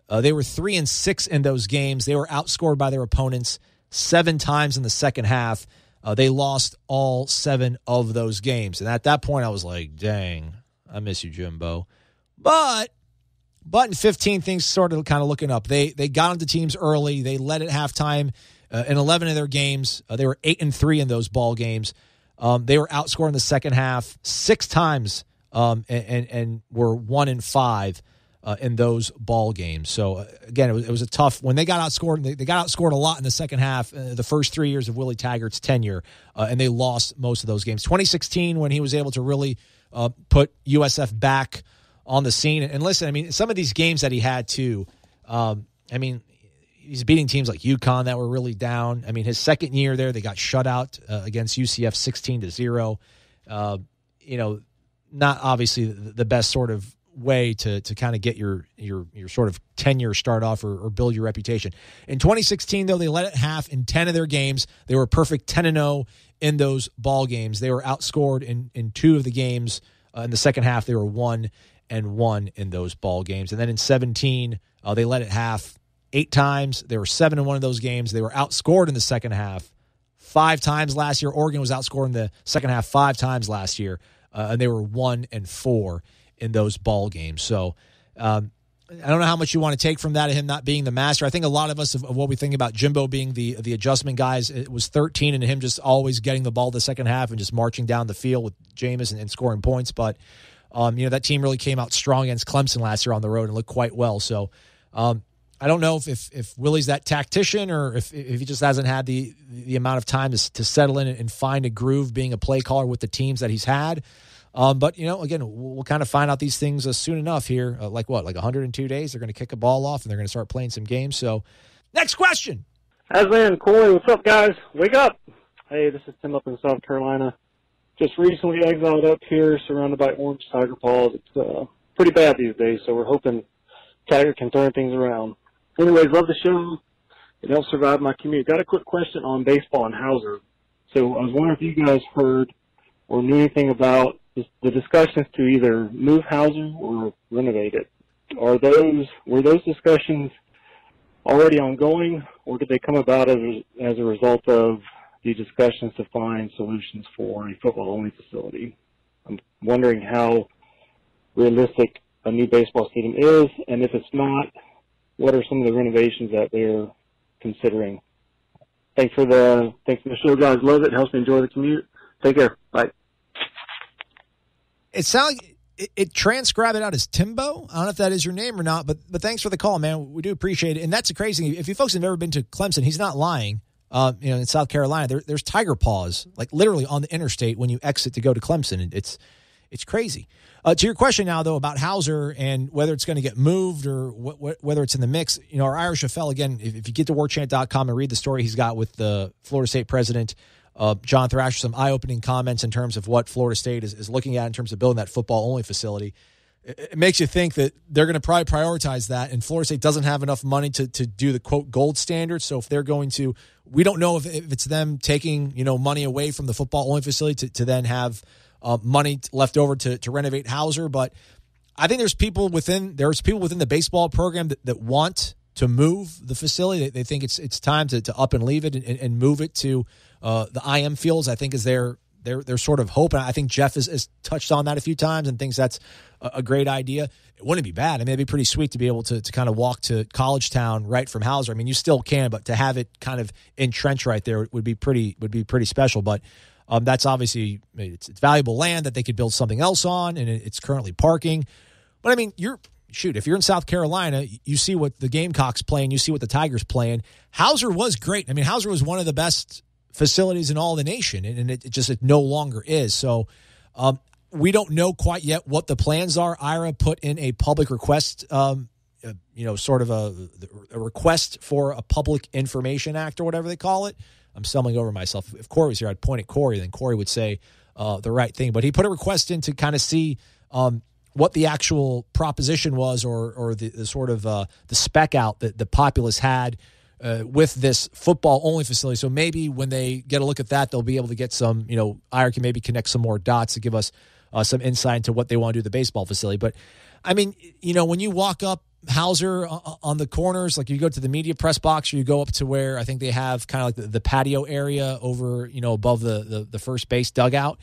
Speaker 2: They were 3-6 in those games. They were outscored by their opponents 7 times in the second half. They lost all 7 of those games. And at that point, I was like, dang, I miss you, Jimbo. But But in 15, things sort of kind of looking up. They got into teams early. They led at halftime in 11 of their games. They were 8-3 in those ball games. They were outscored in the second half 6 times and were 1-5 in those ball games. So, again, it was a tough – when they got outscored, they got outscored a lot in the second half, the first 3 years of Willie Taggart's tenure, and they lost most of those games. 2016, when he was able to really put USF back on the scene. And listen, I mean, some of these games that he had, too, I mean, he's beating teams like UConn that were really down. I mean, his second year there, they got shut out against UCF 16-0. Not obviously the best sort of way to kind of get your sort of tenure start off or build your reputation. In 2016, though, they led at half in 10 of their games. They were a perfect 10-0 in those ball games. They were outscored in 2 of the games. In the second half, they were 1-1 in those ball games. And then in 17, they led at half 8 times. They were 7-1 in those games. They were outscored in the second half 5 times last year. Oregon was outscored in the second half 5 times last year, and they were 1-4 in those ball games. So I don't know how much you want to take from that of him not being the master. I think a lot of us of what we think about Jimbo being the adjustment guys, it was 13 and him just always getting the ball the second half and just marching down the field with Jameis and scoring points. But that team really came out strong against Clemson last year on the road and looked quite well. So I don't know if Willie's that tactician or if he just hasn't had the amount of time to settle in and find a groove being a play caller with the teams that he's had. But, again, we'll kind of find out these things soon enough here. Like 102 days? They're going to kick a ball off, and they're going to start playing some games. So, next question.
Speaker 10: Aslan, Corey, what's up, guys? Wake up. Hey, this is Tim up in South Carolina. Just recently exiled up here, surrounded by orange tiger paws. It's pretty bad these days, so we're hoping Taggart can turn things around. Anyways, love the show. It helps survive my commute. Got a quick question on baseball and Hauser. So I was wondering if you guys heard or knew anything about the discussions to either move Hauser or renovate it. Were those discussions already ongoing, or did they come about as a result of the discussions to find solutions for a football-only facility? I'm wondering how realistic a new baseball stadium is, and if it's not, what are some of the renovations that they're considering? Thanks for the show, guys. Love it. Helps me enjoy the commute. Take care. Bye.
Speaker 2: It sounds like it transcribed it out as Timbo. I don't know if that is your name or not, but thanks for the call, man. We do appreciate it. And that's a crazy thing. If you folks have never been to Clemson, he's not lying. In South Carolina, there's tiger paws, like literally on the interstate when you exit to go to Clemson. It's crazy. To your question now, though, about Hauser and whether it's going to get moved or whether it's in the mix, our Irish FL, again, if you get to warchant.com and read the story he's got with the Florida State president, John Thrasher, some eye-opening comments in terms of what Florida State is looking at in terms of building that football-only facility. It makes you think that they're going to probably prioritize that, and Florida State doesn't have enough money to do the, quote, gold standard. So if they're going to – we don't know if it's them taking, money away from the football-only facility to then have money left over to renovate Hauser. But I think there's people within the baseball program that want to move the facility. They think it's time to up and leave it and move it to the IM fields, I think, is their sort of hope. And I think Jeff has touched on that a few times and thinks that's a great idea. It wouldn't be bad. I mean, it'd be pretty sweet to be able to kind of walk to College Town right from Hauser. I mean, you still can, but to have it kind of entrenched right there would be pretty special. But that's obviously it's valuable land that they could build something else on, and it's currently parking. But I mean, if you're in South Carolina, you see what the Gamecocks playing, you see what the Tigers playing. Hauser was great. I mean, Hauser was one of the best facilities in all the nation, and it no longer is. So we don't know quite yet what the plans are. IRA put in a public request, sort of a request for a Public Information Act or whatever they call it. I'm stumbling over myself. If Corey was here, I'd point at Corey, then Corey would say the right thing. But he put a request in to kind of see what the actual proposition was or the sort of the spec out that the populace had with this football-only facility. So maybe when they get a look at that, they'll be able to get some, IR can maybe connect some more dots to give us some insight into what they want to do with the baseball facility. But, I mean, when you walk up Hauser on the corners, like you go to the media press box or you go up to where I think they have kind of like the patio area over, above the first base dugout,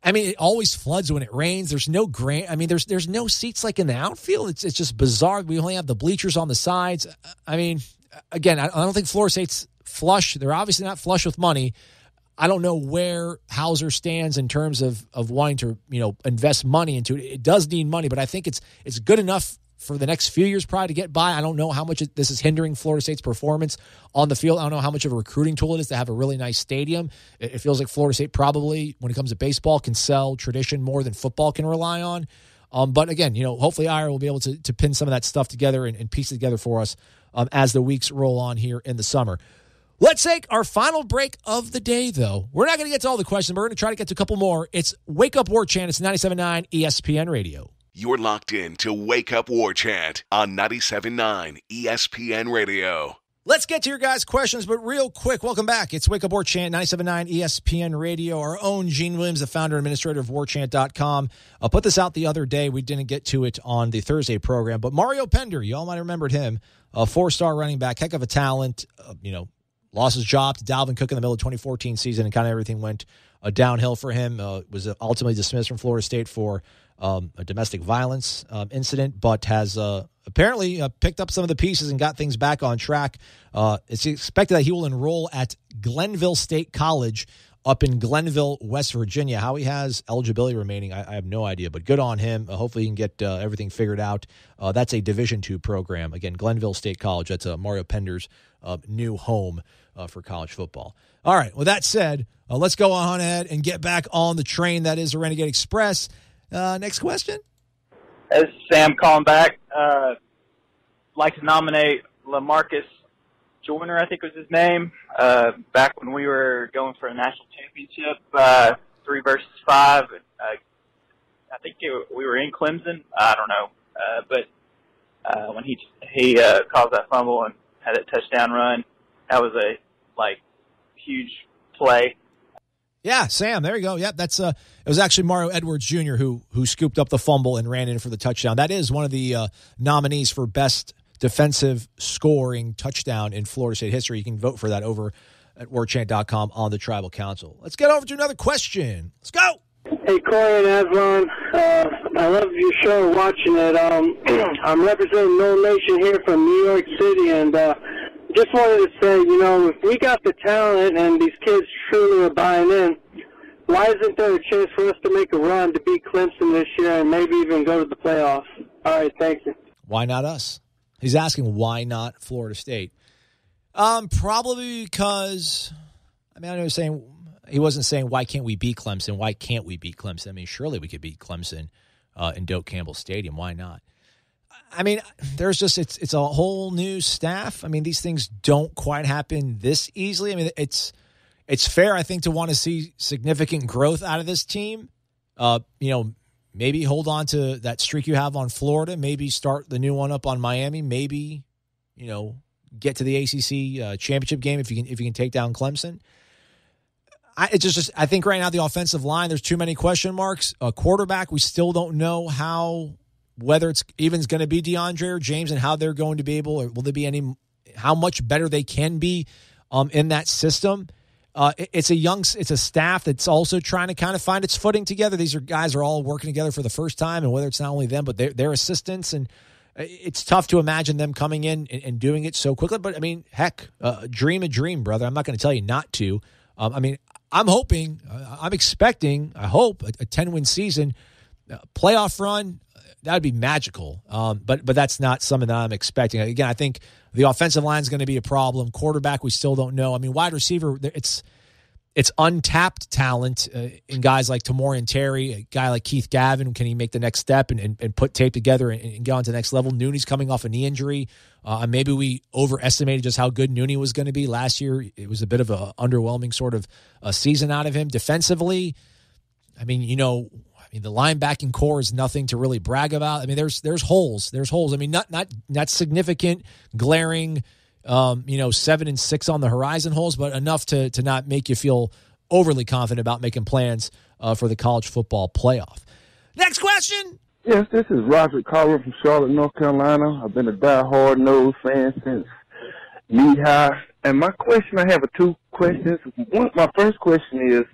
Speaker 2: I mean, it always floods when it rains. There's no there's no seats like in the outfield. It's just bizarre. We only have the bleachers on the sides. I mean, again, I don't think Florida State's flush. They're obviously not flush with money. I don't know where Hauser stands in terms of wanting to, invest money into it. It does need money, but I think it's good enough for the next few years probably to get by. I don't know how much this is hindering Florida State's performance on the field. I don't know how much of a recruiting tool it is to have a really nice stadium. It feels like Florida State probably, when it comes to baseball, can sell tradition more than football can rely on. But again, hopefully Ira will be able to pin some of that stuff together and piece it together for us as the weeks roll on here in the summer. Let's take our final break of the day, though. We're not going to get to all the questions, but we're going to try to get to a couple more. It's Wake Up War Chant. It's 97.9 ESPN Radio.
Speaker 1: You're locked in to Wake Up War Chant on 97.9 ESPN Radio.
Speaker 2: Let's get to your guys' questions, but real quick, welcome back. It's Wake Up War Chant, 97.9 ESPN Radio. Our own Gene Williams, the founder and administrator of warchant.com, put this out the other day. We didn't get to it on the Thursday program, but Mario Pender, you all might have remembered him, a 4-star running back, heck of a talent, lost his job to Dalvin Cook in the middle of the 2014 season, and kind of everything went downhill for him. Was ultimately dismissed from Florida State for a domestic violence incident, but has apparently picked up some of the pieces and got things back on track. It's expected that he will enroll at Glenville State College up in Glenville, West Virginia. How he has eligibility remaining, I have no idea, but good on him. Hopefully he can get everything figured out. That's a Division II program. Again, Glenville State College. That's Mario Pender's new home for college football. All right, with that said, let's go on ahead and get back on the train that is the Renegade Express. Next question.
Speaker 11: This is Sam calling back. Like to nominate LaMarcus Joyner, I think was his name, back when we were going for a national championship, 3 versus 5. I think we were in Clemson. I don't know. But when he caused that fumble and had that touchdown run, that was a huge play.
Speaker 2: Yeah, Sam, there you go. Yep, that's it was actually Mario Edwards Jr. who scooped up the fumble and ran in for the touchdown. That is one of the nominees for best defensive scoring touchdown in Florida State history. You can vote for that over at warchant.com on the Tribal Council. Let's get over to another question. Let's go.
Speaker 12: Hey, Corey and Aslan. I love your show, watching it. I'm representing Noel Nation here from New York City, and just wanted to say, if we got the talent and these kids truly are buying in, why isn't there a chance for us to make a run to beat Clemson this year and maybe even go to the playoffs? All right, thank you.
Speaker 2: Why not us? He's asking why not Florida State. Probably because, he wasn't saying why can't we beat Clemson? Why can't we beat Clemson? I mean, surely we could beat Clemson in Doak Campbell Stadium. Why not? I mean, there's just it's a whole new staff. I mean, these things don't quite happen this easily. I mean, it's fair, I think, to want to see significant growth out of this team. Maybe hold on to that streak you have on Florida. Maybe start the new one up on Miami. Maybe, get to the ACC championship game if you can take down Clemson. I think right now the offensive line, there's too many question marks. Quarterback, we still don't know whether it's even going to be DeAndre or James and how they're going to be able, or will there be how much better they can be in that system. It's a staff that's also trying to kind of find its footing together. These guys are all working together for the first time, and whether it's not only them, but their assistants, and it's tough to imagine them coming in and doing it so quickly. But I mean, heck, dream a dream, brother. I'm not going to tell you not to. I'm hoping, I'm expecting, I hope, a 10-win season, playoff run. That would be magical. But that's not something that I'm expecting. Again, I think the offensive line is going to be a problem. Quarterback, we still don't know. I mean, wide receiver, it's untapped talent in guys like Tamorian Terry, a guy like Keith Gavin. Can he make the next step and put tape together and go on to the next level? Nooney's coming off a knee injury. Maybe we overestimated just how good Nooney was going to be last year. It was a bit of an underwhelming sort of a season out of him. Defensively, the linebacking core is nothing to really brag about. I mean, there's holes. There's holes. I mean, not significant, glaring, 7 and 6 on the horizon holes, but enough to not make you feel overly confident about making plans for the college football playoff. Next question.
Speaker 13: Yes, this is Roderick Carver from Charlotte, North Carolina. I've been a diehard Nose fan since knee-high. And my question, I have 2 questions. My first question is,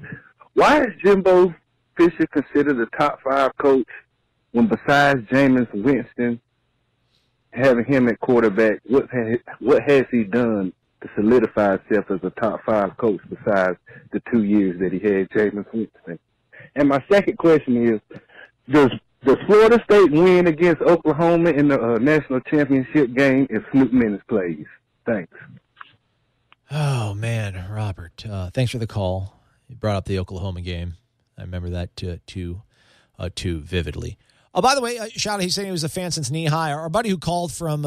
Speaker 13: why is Jimbo Fisher considered a top 5 coach when besides Jameis Winston having him at quarterback, what has he done to solidify himself as a top 5 coach besides the 2 years that he had Jameis Winston? And my second question is, does Florida State win against Oklahoma in the national championship game if Snoop Minnis plays? Thanks.
Speaker 2: Oh, man, Robert, thanks for the call. You brought up the Oklahoma game. I remember that too vividly. Oh, by the way, shout out, he's saying he was a fan since knee high. Our buddy who called from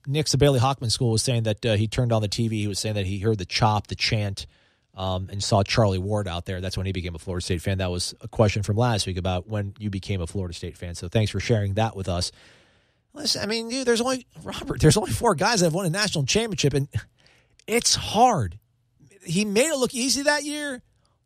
Speaker 2: Nick's Bailey Hockman School was saying that he turned on the TV. He was saying that he heard the chop, the chant, and saw Charlie Ward out there. That's when he became a Florida State fan. That was a question from last week about when you became a Florida State fan. So thanks for sharing that with us. Listen, I mean, dude, there's only 4 guys that have won a national championship, and it's hard. He made it look easy that year,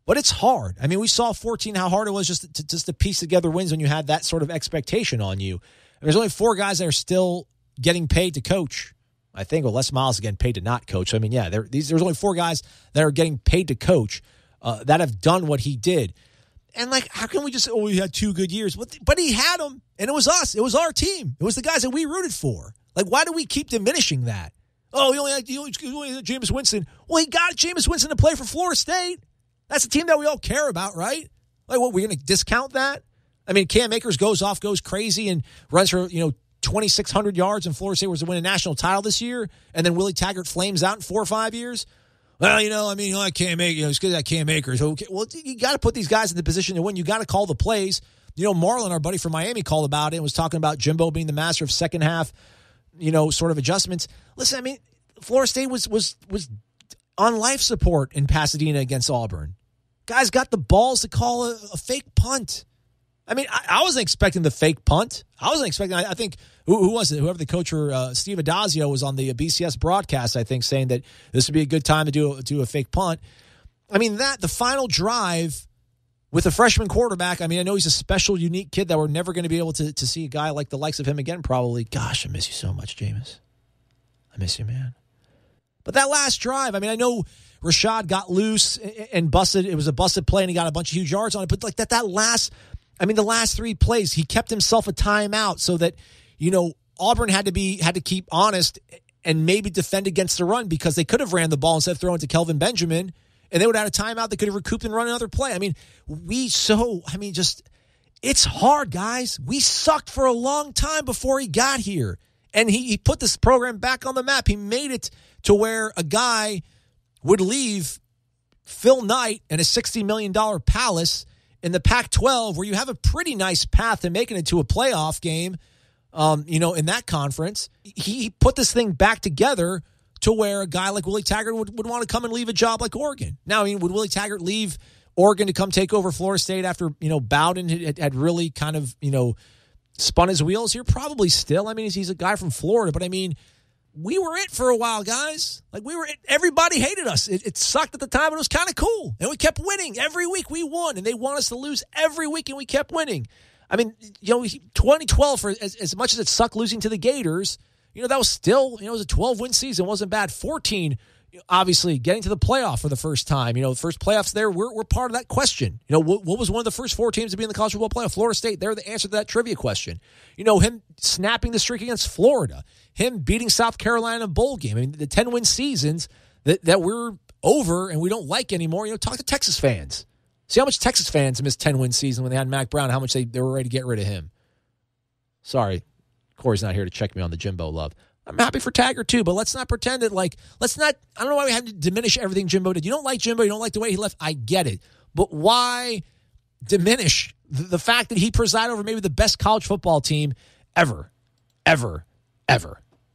Speaker 2: but it's hard. I mean, we saw 14 how hard it was just to piece together wins when you had that sort of expectation on you. And there's only 4 guys that are still getting paid to coach. I think, well, Les Miles is getting paid to not coach. I mean, yeah, there's only 4 guys that are getting paid to coach that have done what he did. And, like, how can we just say, oh, he had 2 good years? But he had them, and it was us. It was our team. It was the guys that we rooted for. Like, why do we keep diminishing that? Oh, he only had Jameis Winston. Well, he got Jameis Winston to play for Florida State. That's a team that we all care about, right? Like, what, we're going to discount that? I mean, Cam Akers goes crazy and runs for, 2,600 yards, and Florida State was to win a national title this year, and then Willie Taggart flames out in 4 or 5 years. Well, I can't make, it's because that Cam Akers. Okay, well, you got to put these guys in the position to win. You got to call the plays. Marlon, our buddy from Miami, called about it and was talking about Jimbo being the master of second half, sort of adjustments. Listen, I mean, Florida State was on life support in Pasadena against Auburn. Guys got the balls to call a fake punt. I mean, I wasn't expecting the fake punt. I wasn't expecting. I think who was it? Whoever the coach or Steve Adazio was on the BCS broadcast, I think, saying that this would be a good time to do a fake punt. I mean, the final drive with a freshman quarterback. I mean, I know he's a special, unique kid that we're never going to be able to see a guy like the likes of him again. Probably. Gosh, I miss you so much, Jameis. I miss you, man. But that last drive, I mean, I know Rashad got loose and busted. It was a busted play, and he got a bunch of huge yards on it. But like that last. I mean, the last 3 plays, he kept himself a timeout so that, Auburn had to keep honest and maybe defend against the run because they could have ran the ball instead of throwing it to Kelvin Benjamin, and they would have had a timeout. They could have recouped and run another play. I mean, it's hard, guys. We sucked for a long time before he got here, and he put this program back on the map. He made it to where a guy would leave Phil Knight and a $60 million palace in the Pac-12, where you have a pretty nice path to making it to a playoff game, in that conference. He put this thing back together to where a guy like Willie Taggart would want to come and leave a job like Oregon. Now, I mean, would Willie Taggart leave Oregon to come take over Florida State after, Bowden had really kind of, spun his wheels here? Probably still. I mean, he's a guy from Florida, but I mean, we were it for a while, guys. Like, we were it. Everybody hated us. It sucked at the time, but it was kind of cool. And we kept winning. Every week we won, and they want us to lose every week, and we kept winning. I mean, 2012, for as much as it sucked losing to the Gators, that was still, it was a 12-win season. It wasn't bad. 14, obviously, getting to the playoff for the first time. The first playoffs there, we're part of that question. What was one of the first 4 teams to be in the college football playoff? Florida State. They're the answer to that trivia question. Him snapping the streak against Florida. Him beating South Carolina in a bowl game. I mean, the 10-win seasons that we're over and we don't like anymore. Talk to Texas fans. See how much Texas fans missed 10-win season when they had Mac Brown, how much they were ready to get rid of him. Sorry, Corey's not here to check me on the Jimbo love. I'm happy for Taggart too, but let's not pretend that, I don't know why we have to diminish everything Jimbo did. You don't like Jimbo, you don't like the way he left, I get it. But why diminish the fact that he presided over maybe the best college football team ever.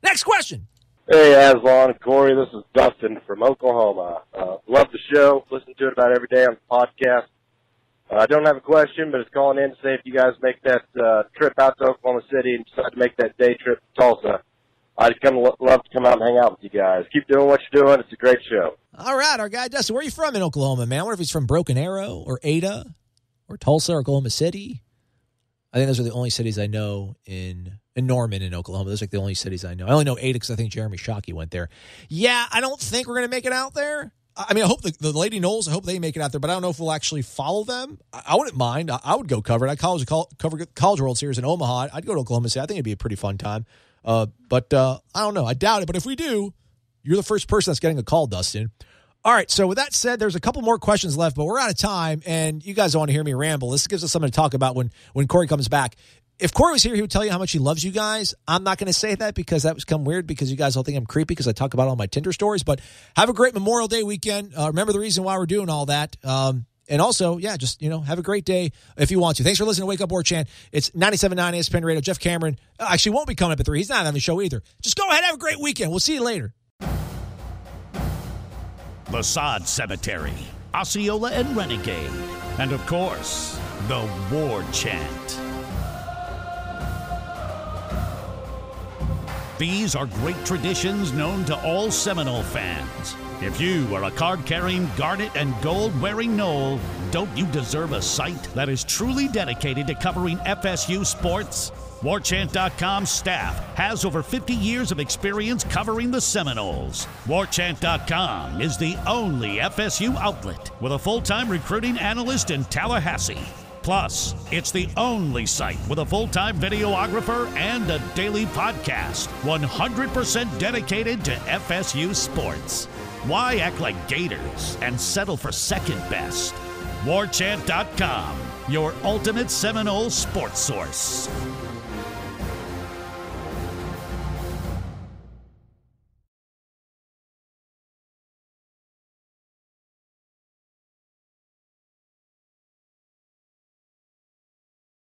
Speaker 2: Next question.
Speaker 14: Hey, Aslan and Corey, this is Dustin from Oklahoma. Love the show. Listen to it about every day on the podcast. I don't have a question, but it's calling in to say if you guys make that trip out to Oklahoma City and decide to make that day trip to Tulsa, I'd love to come out and hang out with you guys. Keep doing what you're doing. It's a great show. All
Speaker 2: right, our guy Dustin. Where are you from in Oklahoma, man? I wonder if he's from Broken Arrow or Ada or Tulsa or Oklahoma City. I think those are the only cities I know in Norman in Oklahoma. Those are like the only cities I know. I only know Ada because I think Jeremy Shockey went there. Yeah, I don't think we're going to make it out there. I mean, I hope the Lady Knowles, I hope they make it out there, but I don't know if we'll actually follow them. I wouldn't mind. I would go cover it. I cover College World Series in Omaha. I'd go to Oklahoma City. I think it'd be a pretty fun time. But I don't know. I doubt it. But if we do, you're the first person that's getting a call, Dustin. All right, so with that said, there's a couple more questions left, but we're out of time, and you guys don't want to hear me ramble. This gives us something to talk about when Corey comes back. If Corey was here, he would tell you how much he loves you guys. I'm not going to say that because that would become weird because you guys all think I'm creepy because I talk about all my Tinder stories. But have a great Memorial Day weekend. Remember the reason why we're doing all that. And also, yeah, just, have a great day if you want to. Thanks for listening to Wake Up Warchant. It's 97.9 ESPN Radio. Jeff Cameron actually won't be coming up at 3. He's not on the show either. Just go ahead and have a great weekend. We'll see you later.
Speaker 15: The Sod Cemetery, Osceola and Renegade, and of course, the War Chant. These are great traditions known to all Seminole fans. If you are a card-carrying, garnet and gold-wearing Nole, don't you deserve a site that is truly dedicated to covering FSU sports? Warchant.com's staff has over 50 years of experience covering the Seminoles. Warchant.com is the only FSU outlet with a full-time recruiting analyst in Tallahassee. Plus, it's the only site with a full-time videographer and a daily podcast, 100% dedicated to FSU sports. Why act like Gators and settle for second best? Warchant.com, your ultimate Seminole sports source.